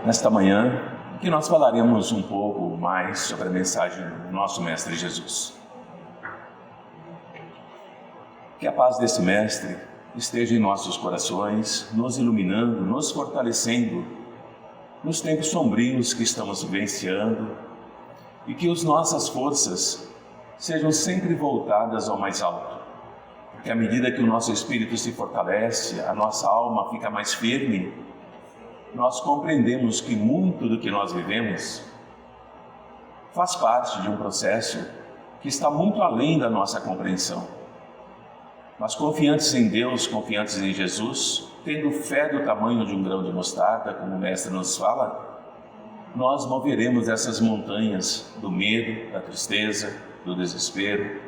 nesta manhã, que nós falaremos um pouco mais sobre a mensagem do nosso Mestre Jesus. Que a paz desse Mestre esteja em nossos corações, nos iluminando, nos fortalecendo nos tempos sombrios que estamos vivenciando, e que as nossas forças sejam sempre voltadas ao mais alto, porque à medida que o nosso espírito se fortalece, a nossa alma fica mais firme, nós compreendemos que muito do que nós vivemos faz parte de um processo que está muito além da nossa compreensão. Mas confiantes em Deus, confiantes em Jesus, tendo fé do tamanho de um grão de mostarda, como o Mestre nos fala, nós moveremos essas montanhas do medo, da tristeza, do desespero,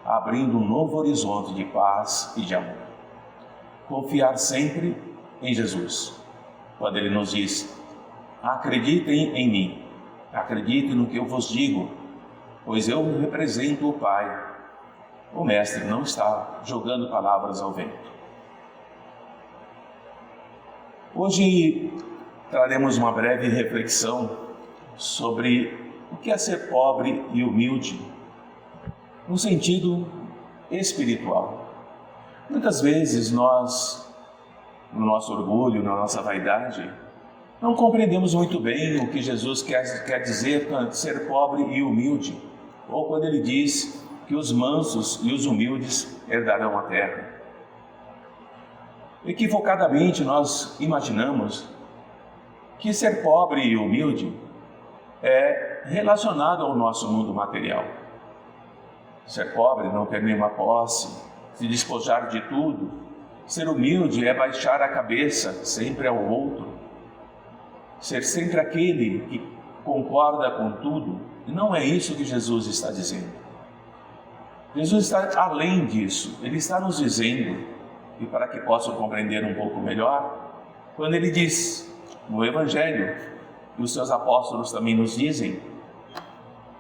abrindo um novo horizonte de paz e de amor. Confiar sempre em Jesus. Quando Ele nos diz: acreditem em mim, acreditem no que eu vos digo, pois eu represento o Pai. O Mestre não está jogando palavras ao vento. Hoje traremos uma breve reflexão sobre o que é ser pobre e humilde, no sentido espiritual. Muitas vezes nós, no nosso orgulho, na nossa vaidade, não compreendemos muito bem o que Jesus quer dizer ser pobre e humilde, ou quando Ele diz que os mansos e os humildes herdarão a terra. Equivocadamente nós imaginamos que ser pobre e humilde é relacionado ao nosso mundo material. Ser pobre, não ter nenhuma posse, se despojar de tudo. Ser humilde é baixar a cabeça sempre ao outro. Ser sempre aquele que concorda com tudo. E não é isso que Jesus está dizendo. Jesus está além disso. Ele está nos dizendo, e para que possam compreender um pouco melhor, quando Ele diz no Evangelho, e os seus apóstolos também nos dizem,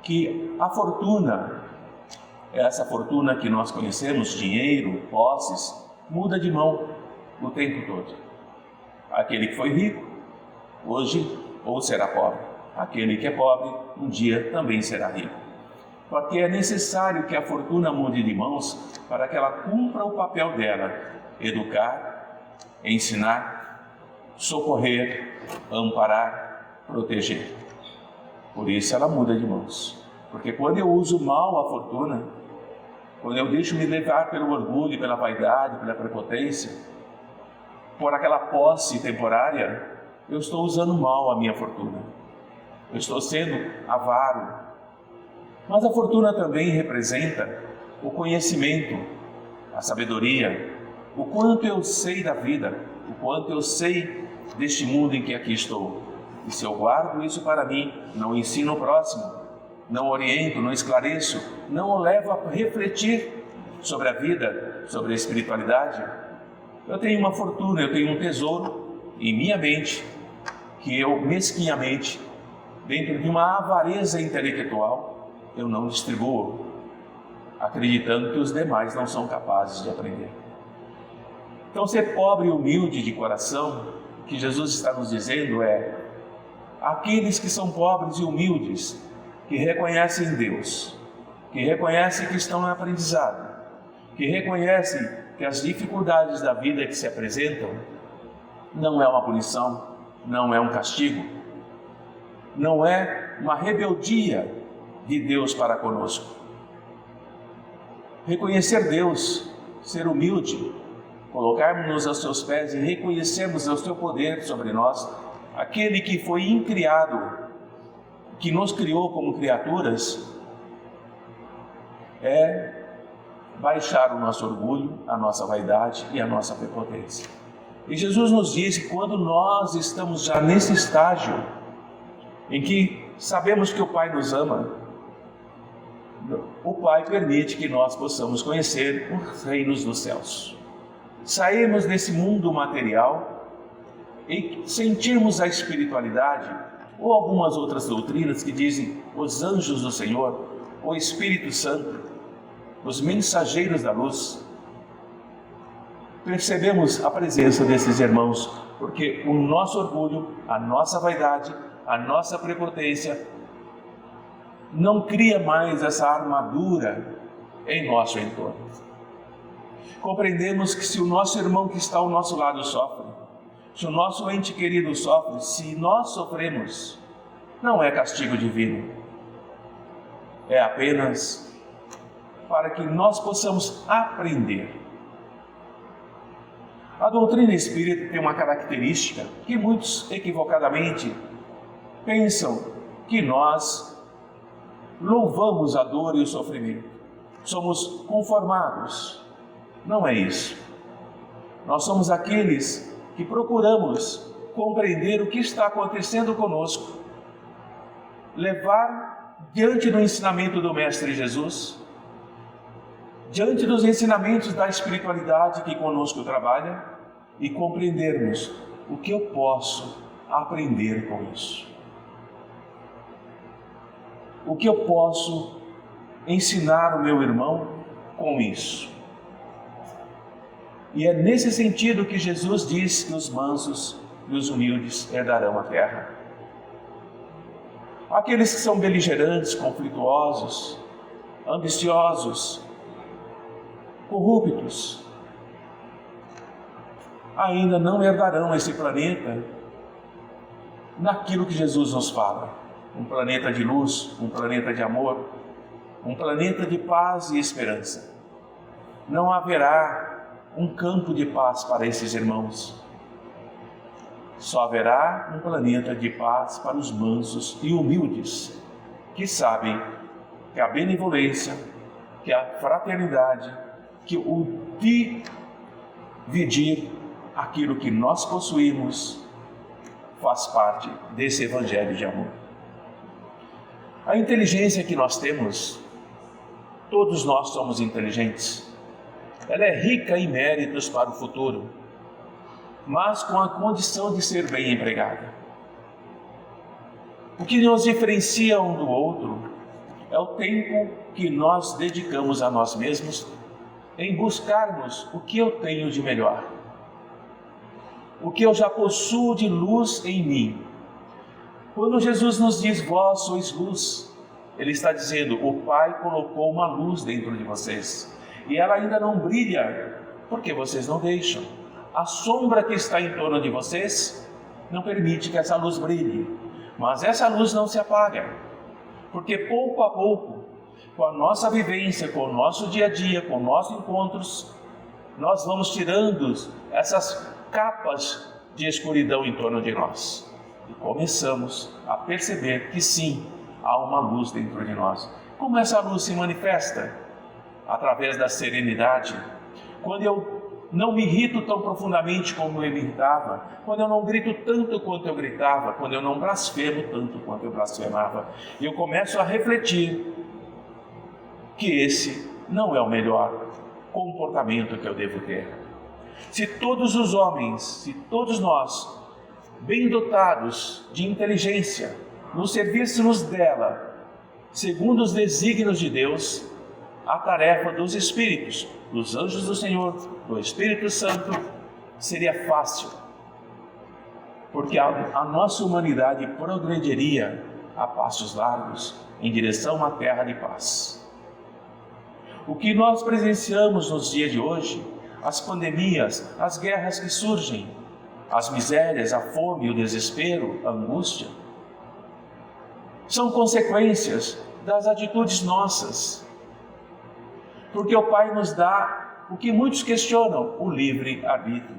que a fortuna, essa fortuna que nós conhecemos, dinheiro, posses, muda de mão o tempo todo. Aquele que foi rico, hoje ou será pobre. Aquele que é pobre, um dia também será rico. Porque é necessário que a fortuna mude de mãos para que ela cumpra o papel dela: educar, ensinar, socorrer, amparar, proteger. Por isso ela muda de mãos. Porque quando eu uso mal a fortuna, quando eu deixo me levar pelo orgulho, pela vaidade, pela prepotência, por aquela posse temporária, eu estou usando mal a minha fortuna. Eu estou sendo avaro. Mas a fortuna também representa o conhecimento, a sabedoria, o quanto eu sei da vida, o quanto eu sei deste mundo em que aqui estou. E se eu guardo isso para mim, não ensino o próximo, não oriento, não esclareço, não o levo a refletir sobre a vida, sobre a espiritualidade, eu tenho uma fortuna, eu tenho um tesouro em minha mente, que eu mesquinhamente, dentro de uma avareza intelectual, eu não distribuo, acreditando que os demais não são capazes de aprender. Então, ser pobre e humilde de coração, o que Jesus está nos dizendo é: aqueles que são pobres e humildes, que reconhecem Deus, que reconhecem que estão no aprendizado, que reconhecem que as dificuldades da vida que se apresentam não é uma punição, não é um castigo, não é uma rebeldia de Deus para conosco. Reconhecer Deus, ser humilde, colocarmos-nos aos seus pés e reconhecermos o seu poder sobre nós, aquele que foi incriado, que nos criou como criaturas, é baixar o nosso orgulho, a nossa vaidade e a nossa prepotência. E Jesus nos diz que quando nós estamos já nesse estágio em que sabemos que o Pai nos ama, o Pai permite que nós possamos conhecer os reinos dos céus. Sairmos desse mundo material e sentirmos a espiritualidade, ou algumas outras doutrinas que dizem os anjos do Senhor, o Espírito Santo, os mensageiros da luz. percebemos a presença desses irmãos, porque o nosso orgulho, a nossa vaidade, a nossa prepotência não cria mais essa armadura em nosso entorno. Compreendemos que se o nosso irmão que está ao nosso lado sofre, se o nosso ente querido sofre, se nós sofremos, não é castigo divino. É apenas para que nós possamos aprender. A doutrina espírita tem uma característica que muitos equivocadamente pensam que nós louvamos a dor e o sofrimento. Somos conformados. Não é isso. Nós somos aqueles que procuramos compreender o que está acontecendo conosco, levar diante do ensinamento do Mestre Jesus, diante dos ensinamentos da espiritualidade que conosco trabalha, e compreendermos o que eu posso aprender com isso. O que eu posso ensinar o meu irmão com isso. E é nesse sentido que Jesus diz que os mansos e os humildes herdarão a terra. Aqueles que são beligerantes, conflituosos, ambiciosos, corruptos, ainda não herdarão esse planeta naquilo que Jesus nos fala. Um planeta de luz, um planeta de amor, um planeta de paz e esperança. Não haverá um campo de paz para esses irmãos. Só haverá um planeta de paz para os mansos e humildes, que sabem que a benevolência, que a fraternidade, que o dividir aquilo que nós possuímos faz parte desse evangelho de amor. A inteligência que nós temos, todos nós somos inteligentes, ela é rica em méritos para o futuro, mas com a condição de ser bem empregada. O que nos diferencia um do outro é o tempo que nós dedicamos a nós mesmos em buscarmos o que eu tenho de melhor, o que eu já possuo de luz em mim. Quando Jesus nos diz, vós sois luz, Ele está dizendo, o Pai colocou uma luz dentro de vocês. E ela ainda não brilha, porque vocês não deixam. A sombra que está em torno de vocês não permite que essa luz brilhe. Mas essa luz não se apaga, porque pouco a pouco, com a nossa vivência, com o nosso dia a dia, com nossos encontros, nós vamos tirando essas capas de escuridão em torno de nós. E começamos a perceber que sim, há uma luz dentro de nós. Como essa luz se manifesta? Através da serenidade. Quando eu não me irrito tão profundamente como eu me irritava, quando eu não grito tanto quanto eu gritava, quando eu não blasfemo tanto quanto eu blasfemava, eu começo a refletir que esse não é o melhor comportamento que eu devo ter. Se todos os homens, se todos nós, bem dotados de inteligência, nos servíssemos dela, segundo os desígnios de Deus, a tarefa dos Espíritos, dos anjos do Senhor, do Espírito Santo, seria fácil, porque a nossa humanidade progrediria a passos largos em direção à terra de paz. O que nós presenciamos nos dias de hoje, as pandemias, as guerras que surgem, as misérias, a fome, o desespero, a angústia, são consequências das atitudes nossas. Porque o Pai nos dá o que muitos questionam, o livre-arbítrio.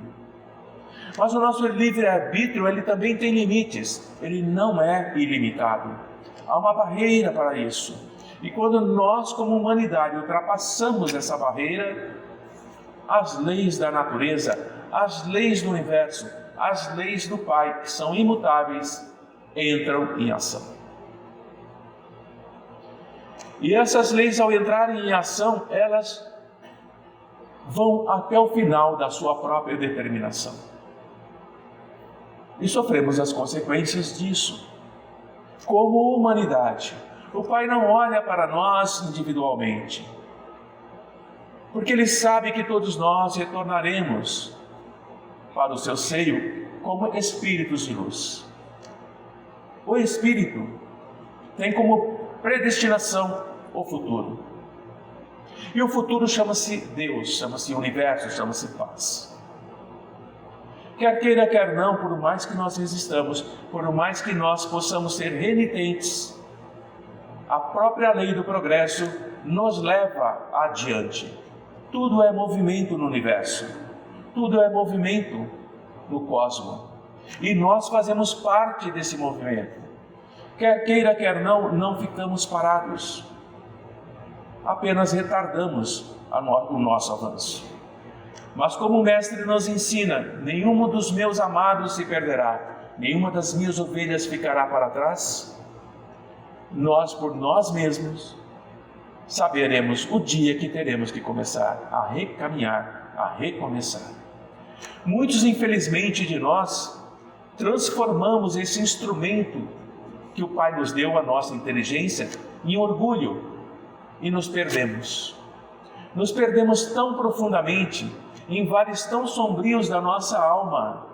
Mas o nosso livre-arbítrio, ele também tem limites, ele não é ilimitado. Há uma barreira para isso. E quando nós, como humanidade, ultrapassamos essa barreira, as leis da natureza, as leis do universo, as leis do Pai, que são imutáveis, entram em ação. E essas leis, ao entrarem em ação, elas vão até o final da sua própria determinação. E sofremos as consequências disso. Como humanidade, o Pai não olha para nós individualmente. porque Ele sabe que todos nós retornaremos para o seu seio como espíritos de luz. O Espírito tem como predestinação o futuro. E o futuro chama-se Deus, chama-se universo, chama-se paz. Quer queira, quer não, por mais que nós resistamos, por mais que nós possamos ser renitentes, a própria lei do progresso nos leva adiante. Tudo é movimento no universo, tudo é movimento no cosmos. E nós fazemos parte desse movimento. Quer queira, quer não, não ficamos parados. Apenas retardamos o nosso avanço. Mas como o Mestre nos ensina, nenhum dos meus amados se perderá, nenhuma das minhas ovelhas ficará para trás, nós por nós mesmos saberemos o dia que teremos que começar a recaminhar, a recomeçar. Muitos, infelizmente, de nós transformamos esse instrumento que o Pai nos deu, a nossa inteligência, em orgulho e nos perdemos. Nos perdemos tão profundamente em vales tão sombrios da nossa alma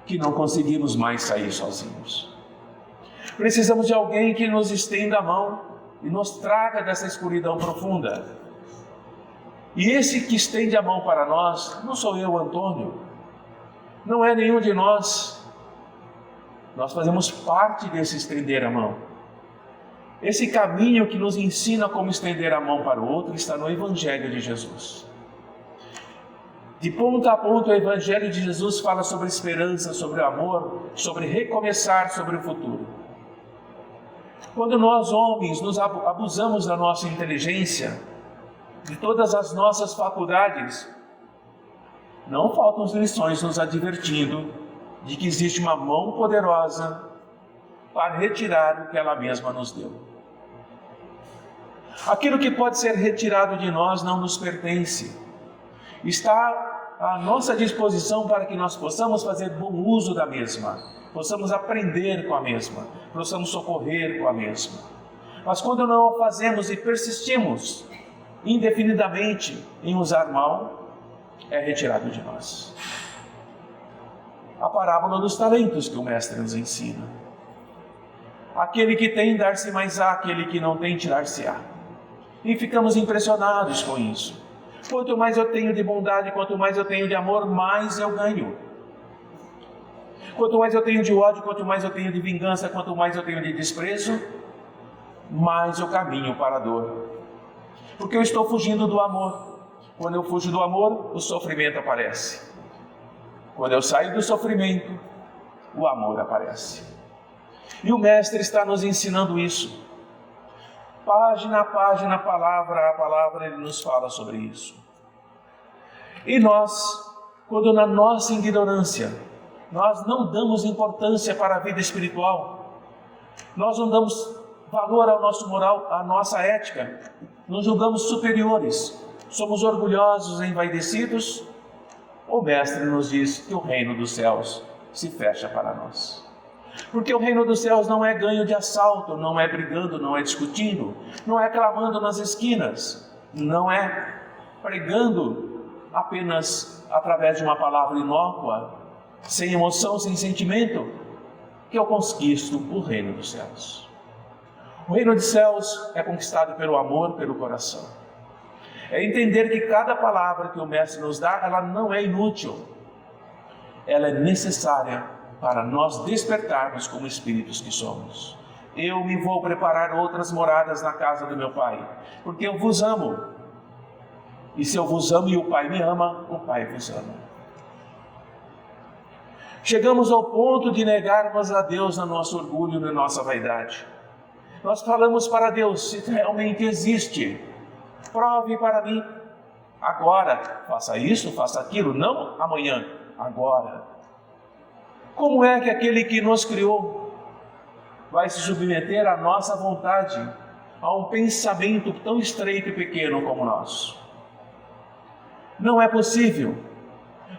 que não conseguimos mais sair sozinhos. Precisamos de alguém que nos estenda a mão e nos traga dessa escuridão profunda. E esse que estende a mão para nós, não sou eu, Antônio, não é nenhum de nós. Nós fazemos parte desse estender a mão. Esse caminho que nos ensina como estender a mão para o outro está no Evangelho de Jesus. De ponta a ponta, o Evangelho de Jesus fala sobre esperança, sobre amor, sobre recomeçar, sobre o futuro. Quando nós, homens, nos abusamos da nossa inteligência, de todas as nossas faculdades, não faltam lições nos advertindo de que existe uma mão poderosa para retirar o que ela mesma nos deu. Aquilo que pode ser retirado de nós não nos pertence. Está à nossa disposição para que nós possamos fazer bom uso da mesma, possamos aprender com a mesma, possamos socorrer com a mesma. Mas quando não o fazemos e persistimos indefinidamente em usar mal, é retirado de nós. A parábola dos talentos que o Mestre nos ensina. Aquele que tem, dar-se mais a, aquele que não tem, tirar-se-á. E ficamos impressionados com isso. Quanto mais eu tenho de bondade, quanto mais eu tenho de amor, mais eu ganho. Quanto mais eu tenho de ódio, quanto mais eu tenho de vingança, quanto mais eu tenho de desprezo, mais eu caminho para a dor. Porque eu estou fugindo do amor. Quando eu fujo do amor, o sofrimento aparece. Quando eu saio do sofrimento, o amor aparece. E o Mestre está nos ensinando isso. Página a página, palavra a palavra, ele nos fala sobre isso. E nós, quando na nossa ignorância, nós não damos importância para a vida espiritual, nós não damos valor ao nosso moral, à nossa ética, nos julgamos superiores, somos orgulhosos, envaidecidos, o Mestre nos diz que o reino dos céus se fecha para nós. Porque o reino dos céus não é ganho de assalto, não é brigando, não é discutindo, não é clamando nas esquinas, não é pregando apenas através de uma palavra inócua, sem emoção, sem sentimento, que eu conquisto o reino dos céus. O reino dos céus é conquistado pelo amor, pelo coração. É entender que cada palavra que o Mestre nos dá, ela não é inútil, ela é necessária para nós despertarmos como espíritos que somos. Eu me vou preparar outras moradas na casa do meu Pai, porque eu vos amo. E se eu vos amo e o Pai me ama, o Pai vos ama. Chegamos ao ponto de negarmos a Deus no nosso orgulho, na nossa vaidade. Nós falamos para Deus, se realmente existe, prove para mim. Agora, faça isso, faça aquilo, não amanhã, agora. Como é que aquele que nos criou vai se submeter à nossa vontade, a um pensamento tão estreito e pequeno como o nosso? Não é possível.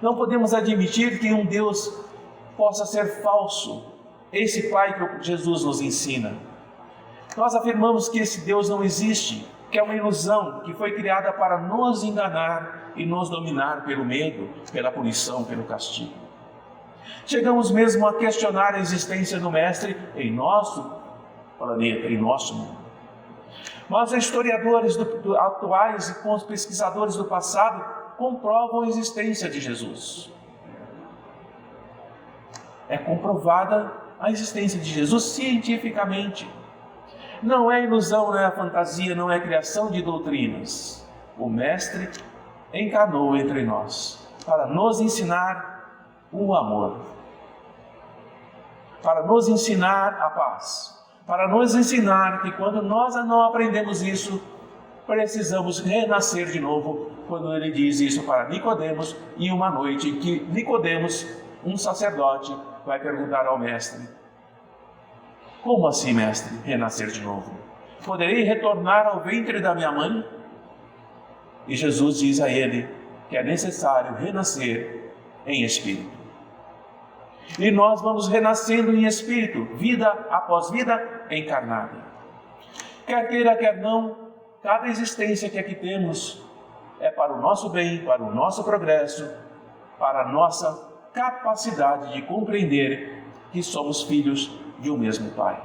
Não podemos admitir que um Deus possa ser falso. Esse Pai que Jesus nos ensina. Nós afirmamos que esse Deus não existe, que é uma ilusão que foi criada para nos enganar e nos dominar pelo medo, pela punição, pelo castigo. Chegamos mesmo a questionar a existência do Mestre em nosso planeta, em nosso mundo. Mas historiadores atuais e pesquisadores do passado comprovam a existência de Jesus. É comprovada a existência de Jesus cientificamente. Não é ilusão, não é fantasia, não é criação de doutrinas. O Mestre encarnou entre nós para nos ensinar o amor, para nos ensinar a paz, para nos ensinar que quando nós não aprendemos isso, precisamos renascer de novo, quando ele diz isso para Nicodemos, em uma noite que Nicodemos, um sacerdote, vai perguntar ao Mestre: como assim, Mestre, renascer de novo? Poderei retornar ao ventre da minha mãe? E Jesus diz a ele que é necessário renascer em espírito. E nós vamos renascendo em espírito, vida após vida encarnada. Quer queira, quer não, cada existência que aqui temos é para o nosso bem, para o nosso progresso, para a nossa capacidade de compreender que somos filhos de um mesmo Pai.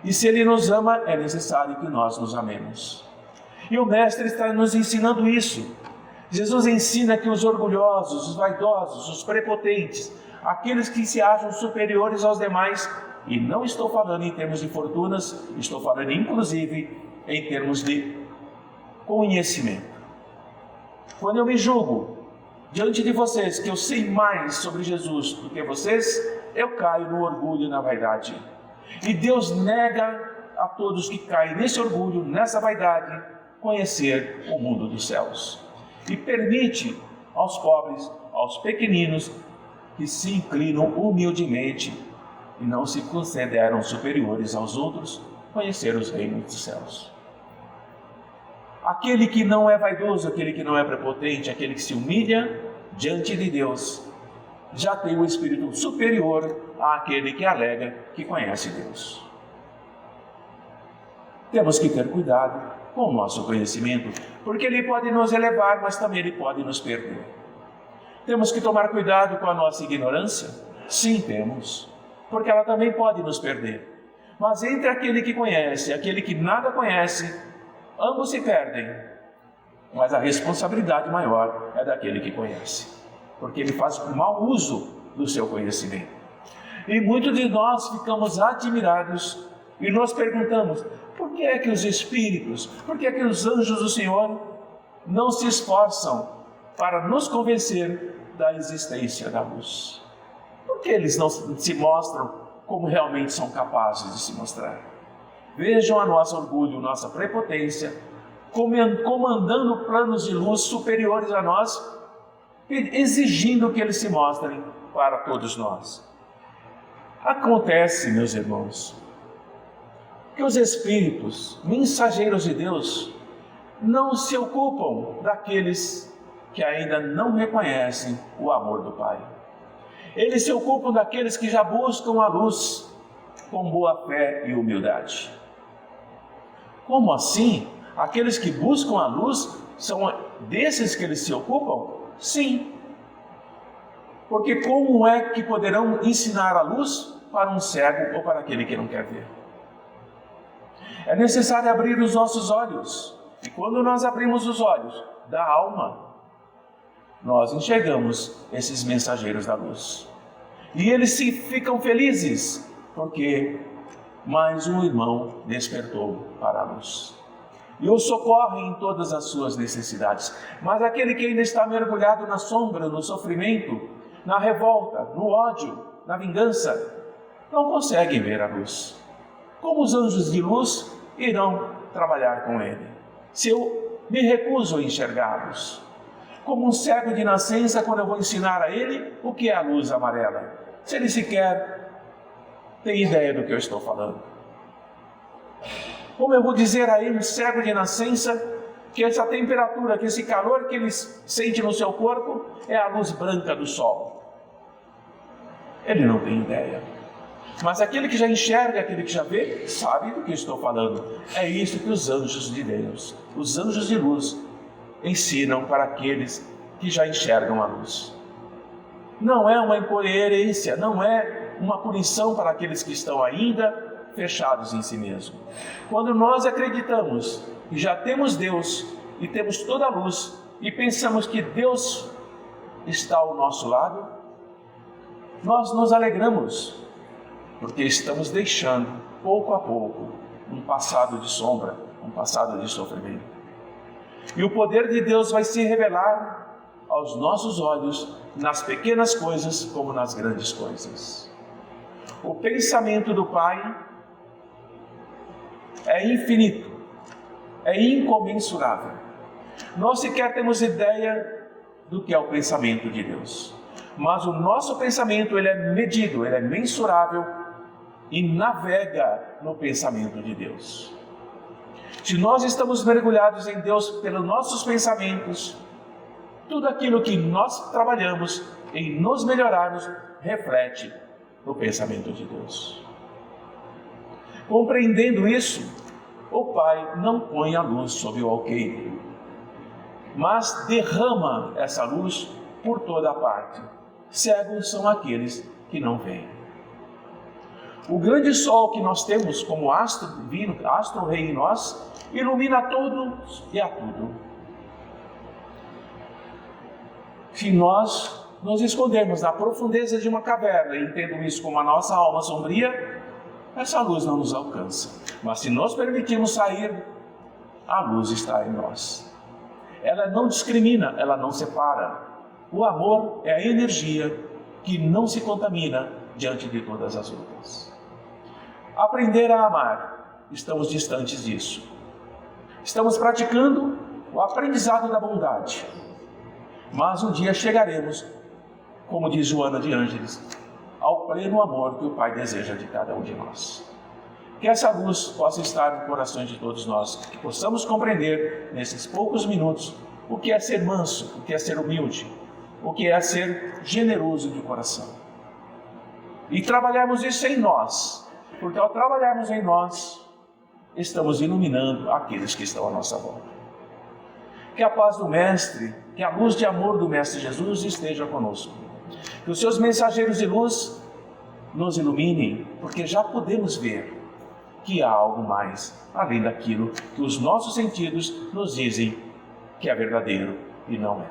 E se Ele nos ama, é necessário que nós nos amemos. E o Mestre está nos ensinando isso. Jesus ensina que os orgulhosos, os vaidosos, os prepotentes, aqueles que se acham superiores aos demais, e não estou falando em termos de fortunas, estou falando inclusive em termos de conhecimento. Quando eu me julgo diante de vocês que eu sei mais sobre Jesus do que vocês, eu caio no orgulho e na vaidade. E Deus nega a todos que caem nesse orgulho, nessa vaidade, conhecer o mundo dos céus. E permite aos pobres, aos pequeninos, que se inclinam humildemente e não se consideram superiores aos outros, conhecer os reinos dos céus. Aquele que não é vaidoso, aquele que não é prepotente, aquele que se humilha diante de Deus, já tem um espírito superior àquele que alega que conhece Deus. Temos que ter cuidado com o nosso conhecimento, porque ele pode nos elevar, mas também ele pode nos perder. Temos que tomar cuidado com a nossa ignorância? Sim, temos, porque ela também pode nos perder. Mas entre aquele que conhece e aquele que nada conhece, ambos se perdem, mas a responsabilidade maior é daquele que conhece, porque ele faz mau uso do seu conhecimento. E muitos de nós ficamos admirados e nos perguntamos: por que é que os espíritos, por que é que os anjos do Senhor não se esforçam para nos convencer da existência da luz? Por que eles não se mostram como realmente são capazes de se mostrar? Vejam a nosso orgulho, nossa prepotência, comandando planos de luz superiores a nós, exigindo que eles se mostrem para todos nós. Acontece, meus irmãos, que os espíritos, mensageiros de Deus, não se ocupam daqueles que ainda não reconhecem o amor do Pai. Eles se ocupam daqueles que já buscam a luz com boa fé e humildade. Como assim? Aqueles que buscam a luz são desses que eles se ocupam? Sim. Porque como é que poderão ensinar a luz para um cego ou para aquele que não quer ver? É necessário abrir os nossos olhos. E quando nós abrimos os olhos da alma, nós enxergamos esses mensageiros da luz. E eles ficam felizes, porque mais um irmão despertou para a luz. E o socorre em todas as suas necessidades. Mas aquele que ainda está mergulhado na sombra, no sofrimento, na revolta, no ódio, na vingança, não consegue ver a luz. Como os anjos de luz irão trabalhar com ele, se eu me recuso a enxergá-los? Como um cego de nascença, quando eu vou ensinar a ele o que é a luz amarela, se ele sequer tem ideia do que eu estou falando. Como eu vou dizer a ele, cego de nascença, que essa temperatura, que esse calor que ele sente no seu corpo é a luz branca do sol? Ele não tem ideia. Mas aquele que já enxerga, aquele que já vê, sabe do que estou falando. É isso que os anjos de Deus, os anjos de luz, ensinam para aqueles que já enxergam a luz. Não é uma incoerência, não é uma punição para aqueles que estão ainda fechados em si mesmo. Quando nós acreditamos que já temos Deus e temos toda a luz e pensamos que Deus está ao nosso lado, nós nos alegramos, porque estamos deixando, pouco a pouco, um passado de sombra, um passado de sofrimento. E o poder de Deus vai se revelar aos nossos olhos, nas pequenas coisas como nas grandes coisas. O pensamento do Pai é infinito, é incomensurável. Nós sequer temos ideia do que é o pensamento de Deus. Mas o nosso pensamento, ele é medido, ele é mensurável e navega no pensamento de Deus. Se nós estamos mergulhados em Deus pelos nossos pensamentos, tudo aquilo que nós trabalhamos em nos melhorarmos reflete no pensamento de Deus. Compreendendo isso, o Pai não põe a luz sobre o alqueire, mas derrama essa luz por toda a parte. Cegos são aqueles que não veem. O grande sol que nós temos como astro divino, astro rei em nós, ilumina a todos e a tudo. Se nós nos escondermos na profundeza de uma caverna e entendo isso como a nossa alma sombria, essa luz não nos alcança. Mas se nós permitirmos sair, a luz está em nós. Ela não discrimina, ela não separa. O amor é a energia que não se contamina diante de todas as outras. Aprender a amar, estamos distantes disso. Estamos praticando o aprendizado da bondade. Mas um dia chegaremos, como diz Joana de Ângeles, ao pleno amor que o Pai deseja de cada um de nós. Que essa luz possa estar no coração de todos nós, que possamos compreender nesses poucos minutos o que é ser manso, o que é ser humilde, o que é ser generoso de coração. E trabalharmos isso em nós, porque ao trabalharmos em nós, estamos iluminando aqueles que estão à nossa volta. Que a paz do Mestre, que a luz de amor do Mestre Jesus esteja conosco. Que os seus mensageiros de luz nos iluminem, porque já podemos ver que há algo mais, além daquilo que os nossos sentidos nos dizem que é verdadeiro e não é.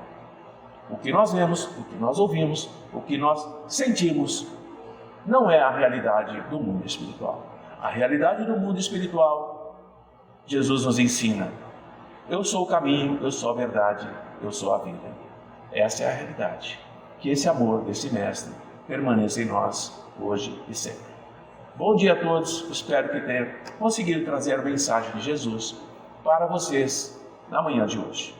O que nós vemos, o que nós ouvimos, o que nós sentimos, não é a realidade do mundo espiritual. A realidade do mundo espiritual, Jesus nos ensina: eu sou o caminho, eu sou a verdade, eu sou a vida. Essa é a realidade. Que esse amor desse Mestre permaneça em nós, hoje e sempre. Bom dia a todos, espero que tenham conseguido trazer a mensagem de Jesus para vocês na manhã de hoje.